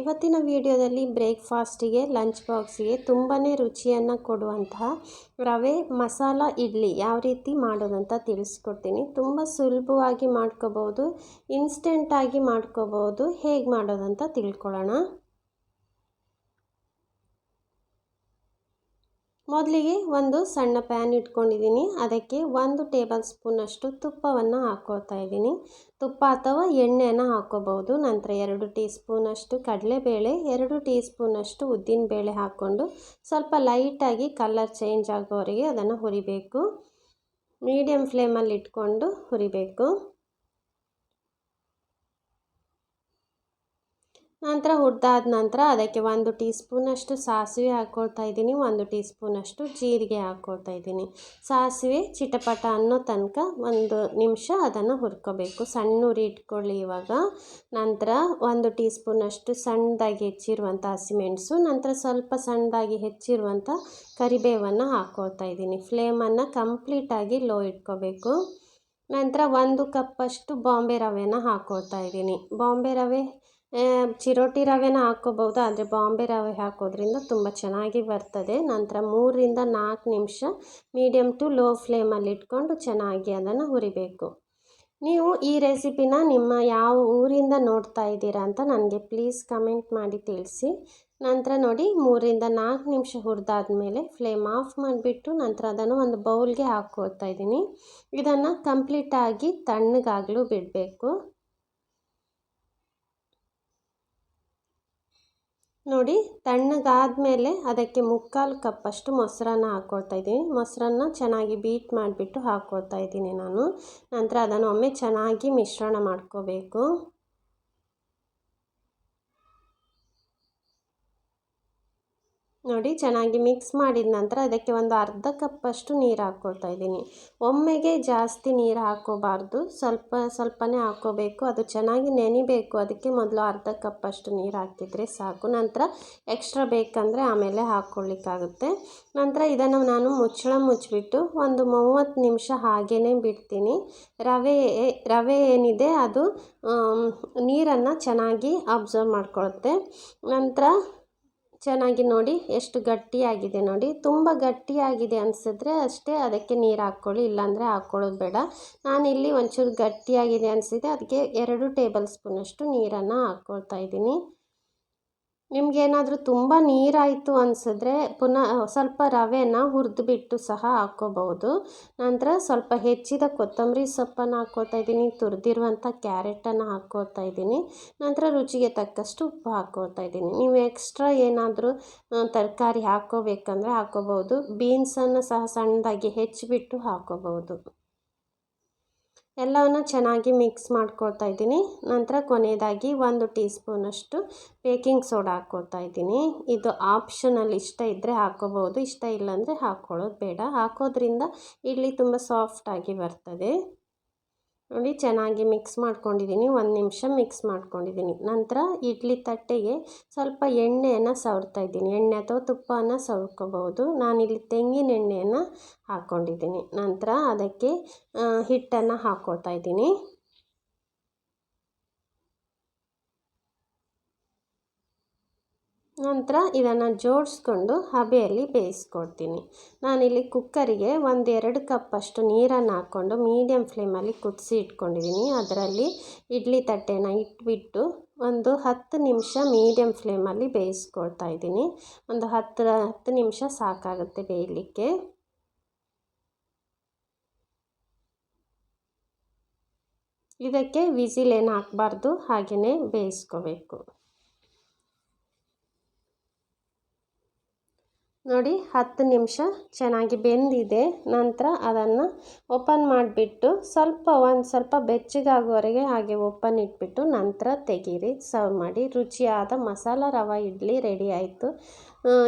ಇವತ್ತಿನ ವಿಡಿಯೋದಲ್ಲಿ ಬ್ರೇಕ್ಫಾಸ್ಟಿಗೆ ಲಂಚ್ ಬಾಕ್ಸಿಗೆ ತುಂಬಾ ರುಚಿಯನ್ನು ಕೊಡುವಂತಹ ರವೆ ಮಸಾಲ ಇಡ್ಲಿ ಯಾವ ರೀತಿ ಮಾಡೋದಂತ ತಿಳಿಸ್ಕೊಡ್ತೀನಿ. ತುಂಬ ಸುಲಭವಾಗಿ ಮಾಡ್ಕೋಬೋದು, ಇನ್ಸ್ಟೆಂಟಾಗಿ ಮಾಡ್ಕೋಬೋದು. ಹೇಗೆ ಮಾಡೋದಂತ ತಿಳ್ಕೊಳ್ಳೋಣ. ಮೊದಲಿಗೆ ಒಂದು ಸಣ್ಣ ಪ್ಯಾನ್ ಇಟ್ಕೊಂಡಿದ್ದೀನಿ. ಅದಕ್ಕೆ 1 ಟೇಬಲ್ ಸ್ಪೂನಷ್ಟು ತುಪ್ಪವನ್ನು ಹಾಕ್ಕೊಳ್ತಾ ಇದ್ದೀನಿ. ತುಪ್ಪ ಅಥವಾ ಎಣ್ಣೆನ ಹಾಕ್ಕೋಬೋದು. ನಂತರ 2 ಟೀ ಸ್ಪೂನಷ್ಟು ಕಡಲೆಬೇಳೆ, 2 ಟೀ ಸ್ಪೂನಷ್ಟು ಉದ್ದಿನಬೇಳೆ ಹಾಕ್ಕೊಂಡು ಸ್ವಲ್ಪ ಲೈಟಾಗಿ ಕಲರ್ ಚೇಂಜ್ ಆಗೋವರೆಗೆ ಅದನ್ನು ಹುರಿಬೇಕು. ಮೀಡಿಯಮ್ ಫ್ಲೇಮಲ್ಲಿ ಇಟ್ಕೊಂಡು ಹುರಿಬೇಕು. ನಂತರ ಹುರಿದಾದ ನಂತರ ಅದಕ್ಕೆ 1 ಟೀ ಸ್ಪೂನಷ್ಟು ಸಾಸಿವೆ ಹಾಕ್ಕೊಳ್ತಾ ಇದ್ದೀನಿ. 1 ಟೀ ಸ್ಪೂನಷ್ಟು ಜೀರಿಗೆ ಹಾಕ್ಕೊಳ್ತಾ ಇದ್ದೀನಿ. ಸಾಸಿವೆ ಚಿಟಪಟ ಅನ್ನೋ ತನಕ 1 ನಿಮಿಷ ಅದನ್ನು ಹುರ್ಕೋಬೇಕು. ಸಣ್ಣ ಉರಿ ಇಟ್ಕೊಳ್ಳಿ ಇವಾಗ. ನಂತರ 1 ಟೀ ಸ್ಪೂನಷ್ಟು ಸಣ್ಣದಾಗಿ ಹೆಚ್ಚಿರುವಂಥ ಹಸಿಮೆಣಸು, ನಂತರ ಸ್ವಲ್ಪ ಸಣ್ಣದಾಗಿ ಹೆಚ್ಚಿರುವಂಥ ಕರಿಬೇವನ್ನು ಹಾಕ್ಕೊಳ್ತಾ ಇದ್ದೀನಿ. ಫ್ಲೇಮನ್ನು ಕಂಪ್ಲೀಟಾಗಿ ಲೋ ಇಟ್ಕೋಬೇಕು. ನಂತರ 1 ಕಪ್ಪಷ್ಟು ಬಾಂಬೆ ರವೆನ ಹಾಕ್ಕೊಳ್ತಾ ಇದ್ದೀನಿ. ಬಾಂಬೆ ರವೆ ಚಿರೋಟಿ ರವೆನ ಹಾಕ್ಕೋಬೋದು, ಆದರೆ ಬಾಂಬೆ ರವೆ ಹಾಕೋದ್ರಿಂದ ತುಂಬ ಚೆನ್ನಾಗಿ ಬರ್ತದೆ. ನಂತರ 3 ರಿಂದ 4 ನಿಮಿಷ ಮೀಡಿಯಮ್ ಟು ಲೋ ಫ್ಲೇಮಲ್ಲಿ ಇಟ್ಕೊಂಡು ಚೆನ್ನಾಗಿ ಅದನ್ನು ಹುರಿಬೇಕು. ನೀವು ಈ ರೆಸಿಪಿನ ನಿಮ್ಮ ಯಾವ ಊರಿಂದ ನೋಡ್ತಾ ಇದ್ದೀರಾ ಅಂತ ನನಗೆ ಪ್ಲೀಸ್ ಕಮೆಂಟ್ ಮಾಡಿ ತಿಳಿಸಿ. ನಂತರ ನೋಡಿ 3 ರಿಂದ 4 ನಿಮಿಷ ಹುರಿದಾದ್ಮೇಲೆ ಫ್ಲೇಮ್ ಆಫ್ ಮಾಡಿಬಿಟ್ಟು ನಂತರ ಅದನ್ನು ಒಂದು ಬೌಲ್ಗೆ ಹಾಕ್ಕೊಳ್ತಾ ಇದ್ದೀನಿ. ಇದನ್ನು ಕಂಪ್ಲೀಟಾಗಿ ತಣ್ಣಗಾಗಲು ಬಿಡಬೇಕು. ನೋಡಿ ತಣ್ಣಗಾದ್ಮೇಲೆ ಅದಕ್ಕೆ 3/4 ಕಪ್ಪಷ್ಟು ಮೊಸರನ್ನ ಹಾಕ್ಕೊಳ್ತಾ ಇದ್ದೀನಿ. ಮೊಸರನ್ನ ಚೆನ್ನಾಗಿ ಬೀಟ್ ಮಾಡಿಬಿಟ್ಟು ಹಾಕ್ಕೊಳ್ತಾ ಇದ್ದೀನಿ ನಾನು. ನಂತರ ಅದನ್ನು ಒಮ್ಮೆ ಚೆನ್ನಾಗಿ ಮಿಶ್ರಣ ಮಾಡ್ಕೋಬೇಕು. ನೋಡಿ ಚೆನ್ನಾಗಿ ಮಿಕ್ಸ್ ಮಾಡಿದ ನಂತರ ಅದಕ್ಕೆ ಒಂದು ಅರ್ಧ ಕಪ್ಪಷ್ಟು ನೀರು ಹಾಕ್ಕೊಳ್ತಾ ಇದ್ದೀನಿ. ಒಮ್ಮೆಗೆ ಜಾಸ್ತಿ ನೀರು ಹಾಕ್ಕೋಬಾರ್ದು, ಸ್ವಲ್ಪನೇ ಹಾಕ್ಕೋಬೇಕು. ಅದು ಚೆನ್ನಾಗಿ ನೆನಿಬೇಕು. ಅದಕ್ಕೆ ಮೊದಲು ಅರ್ಧ ಕಪ್ಪಷ್ಟು ನೀರು ಹಾಕಿದರೆ ಸಾಕು. ನಂತರ ಎಕ್ಸ್ಟ್ರಾ ಬೇಕಂದರೆ ಆಮೇಲೆ ಹಾಕ್ಕೊಳ್ಳಿಕ್ಕಾಗುತ್ತೆ. ನಂತರ ಇದನ್ನು ನಾನು ಮುಚ್ಚಳ ಮುಚ್ಚಿಬಿಟ್ಟು ಒಂದು 30 ನಿಮಿಷ ಹಾಗೇ ಬಿಡ್ತೀನಿ. ರವೆ ಏನಿದೆ ಅದು ನೀರನ್ನು ಚೆನ್ನಾಗಿ ಅಬ್ಸರ್ವ್ ಮಾಡ್ಕೊಳುತ್ತೆ. ನಂತರ ಚೆನ್ನಾಗಿ ನೋಡಿ ಎಷ್ಟು ಗಟ್ಟಿಯಾಗಿದೆ ನೋಡಿ. ತುಂಬ ಗಟ್ಟಿಯಾಗಿದೆ ಅನಿಸಿದ್ರೆ ಅಷ್ಟೇ ಅದಕ್ಕೆ ನೀರು ಹಾಕ್ಕೊಳ್ಳಿ, ಇಲ್ಲಾಂದರೆ ಹಾಕ್ಕೊಳ್ಳೋದು ಬೇಡ. ನಾನಿಲ್ಲಿ ಒಂಚೂರು ಗಟ್ಟಿಯಾಗಿದೆ ಅನಿಸಿದೆ, ಅದಕ್ಕೆ 2 ಟೇಬಲ್ ಸ್ಪೂನಷ್ಟು ನೀರನ್ನು ಹಾಕ್ಕೊಳ್ತಾ ಇದ್ದೀನಿ. ನಿಮಗೇನಾದರೂ ತುಂಬ ನೀರಾಯಿತು ಅನಿಸಿದ್ರೆ ಪುನಃ ಸ್ವಲ್ಪ ರವೆನ ಹುರಿದುಬಿಟ್ಟು ಸಹ ಹಾಕ್ಕೋಬಹುದು. ನಂತರ ಸ್ವಲ್ಪ ಹೆಚ್ಚಿದ ಕೊತ್ತಂಬರಿ ಸೊಪ್ಪನ್ನು ಹಾಕ್ಕೊಳ್ತಾ ಇದ್ದೀನಿ. ತುರಿದಿರುವಂಥ ಕ್ಯಾರೆಟನ್ನು ಹಾಕ್ಕೊಳ್ತಾ ಇದ್ದೀನಿ. ನಂತರ ರುಚಿಗೆ ತಕ್ಕಷ್ಟು ಉಪ್ಪು ಹಾಕ್ಕೊಳ್ತಾ ಇದ್ದೀನಿ. ನೀವು ಎಕ್ಸ್ಟ್ರಾ ಏನಾದರೂ ತರಕಾರಿ ಹಾಕ್ಕೋಬೇಕಂದ್ರೆ ಹಾಕ್ಕೋಬಹುದು. ಬೀನ್ಸನ್ನು ಸಹ ಸಣ್ಣದಾಗಿ ಹೆಚ್ಚಿಬಿಟ್ಟು ಹಾಕ್ಕೋಬಹುದು. ಎಲ್ಲವನ್ನು ಚೆನ್ನಾಗಿ ಮಿಕ್ಸ್ ಮಾಡ್ಕೊಳ್ತಾ ಇದ್ದೀನಿ. ನಂತರ ಕೊನೆಯದಾಗಿ 1 ಟೀ ಸ್ಪೂನಷ್ಟು ಬೇಕಿಂಗ್ ಸೋಡಾ ಹಾಕ್ಕೊಳ್ತಾ ಇದ್ದೀನಿ. ಇದು ಆಪ್ಷನಲ್, ಇಷ್ಟ ಇದ್ದರೆ ಹಾಕ್ಕೋಬೋದು, ಇಷ್ಟ ಇಲ್ಲಾಂದರೆ ಹಾಕ್ಕೊಳ್ಳೋದು ಬೇಡ. ಹಾಕೋದ್ರಿಂದ ಇಡ್ಲಿ ತುಂಬ ಸಾಫ್ಟಾಗಿ ಬರ್ತದೆ. ನೋಡಿ ಚೆನ್ನಾಗಿ ಮಿಕ್ಸ್ ಮಾಡ್ಕೊಂಡಿದ್ದೀನಿ. 1 ನಿಮಿಷ ಮಿಕ್ಸ್ ಮಾಡ್ಕೊಂಡಿದ್ದೀನಿ. ನಂತರ ಇಡ್ಲಿ ತಟ್ಟೆಗೆ ಸ್ವಲ್ಪ ಎಣ್ಣೆಯನ್ನು ಸವರ್ತಾ ಇದ್ದೀನಿ. ಎಣ್ಣೆ ಅಥವಾ ತುಪ್ಪವನ್ನು ಸವರ್ಕೋಬಹುದು. ನಾನಿಲ್ಲಿ ತೆಂಗಿನ ಎಣ್ಣೆಯನ್ನು ಹಾಕ್ಕೊಂಡಿದ್ದೀನಿ. ನಂತರ ಅದಕ್ಕೆ ಹಿಟ್ಟನ್ನು ಹಾಕ್ಕೊಳ್ತಾ ಇದ್ದೀನಿ. ನಂತರ ಇದನ್ನು ಜೋಡಿಸ್ಕೊಂಡು ಹಬೆಯಲ್ಲಿ ಬೇಯಿಸ್ಕೊಳ್ತೀನಿ. ನಾನಿಲ್ಲಿ ಕುಕ್ಕರಿಗೆ 1-2 ಕಪ್ಪಷ್ಟು ನೀರನ್ನು ಹಾಕ್ಕೊಂಡು ಮೀಡಿಯಮ್ ಫ್ಲೇಮಲ್ಲಿ ಕುದಿಸಿ ಇಟ್ಕೊಂಡಿದ್ದೀನಿ. ಅದರಲ್ಲಿ ಇಡ್ಲಿ ತಟ್ಟೆನ ಇಟ್ಬಿಟ್ಟು ಒಂದು 10 ನಿಮಿಷ ಮೀಡಿಯಮ್ ಫ್ಲೇಮಲ್ಲಿ ಬೇಯಿಸ್ಕೊಳ್ತಾ ಇದ್ದೀನಿ. ಒಂದು 10 ನಿಮಿಷ ಸಾಕಾಗುತ್ತೆ ಬೇಯಲಿಕ್ಕೆ. ಇದಕ್ಕೆ ವಿಸಿಲ್ ಏನು ಹಾಕಬಾರ್ದು, ಹಾಗೆಯೇ ಬೇಯಿಸ್ಕೋಬೇಕು. ನೋಡಿ 10 ನಿಮಿಷ ಚೆನ್ನಾಗಿ ಬೆಂದಿದೆ. ನಂತರ ಅದನ್ನು ಓಪನ್ ಮಾಡಿಬಿಟ್ಟು ಒಂದು ಸ್ವಲ್ಪ ಬೆಚ್ಚಗಾಗುವವರೆಗೆ ಹಾಗೆ ಓಪನ್ ಇಟ್ಬಿಟ್ಟು ನಂತರ ತೆಗೀರಿ, ಸರ್ವ್ ಮಾಡಿ. ರುಚಿಯಾದ ಮಸಾಲ ರವೆ ಇಡ್ಲಿ ರೆಡಿ ಆಯಿತು.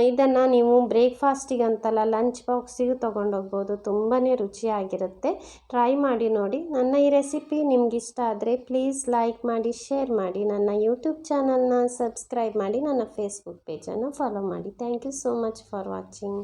ಇದನ್ನು ನೀವು ಬ್ರೇಕ್ಫಾಸ್ಟಿಗಂತಲ್ಲ ಲಂಚ್ ಬಾಕ್ಸಿಗೂ ತೊಗೊಂಡೋಗ್ಬೋದು. ತುಂಬಾ ರುಚಿಯಾಗಿರುತ್ತೆ. ಟ್ರೈ ಮಾಡಿ ನೋಡಿ. ನನ್ನ ಈ ರೆಸಿಪಿ ನಿಮಗಿಷ್ಟ ಆದರೆ ಪ್ಲೀಸ್ ಲೈಕ್ ಮಾಡಿ, ಶೇರ್ ಮಾಡಿ. ನನ್ನ ಯೂಟ್ಯೂಬ್ ಚಾನಲ್ನ ಸಬ್ಸ್ಕ್ರೈಬ್ ಮಾಡಿ, ನನ್ನ ಫೇಸ್ಬುಕ್ ಪೇಜನ್ನು ಫಾಲೋ ಮಾಡಿ. Thank you so much for watching.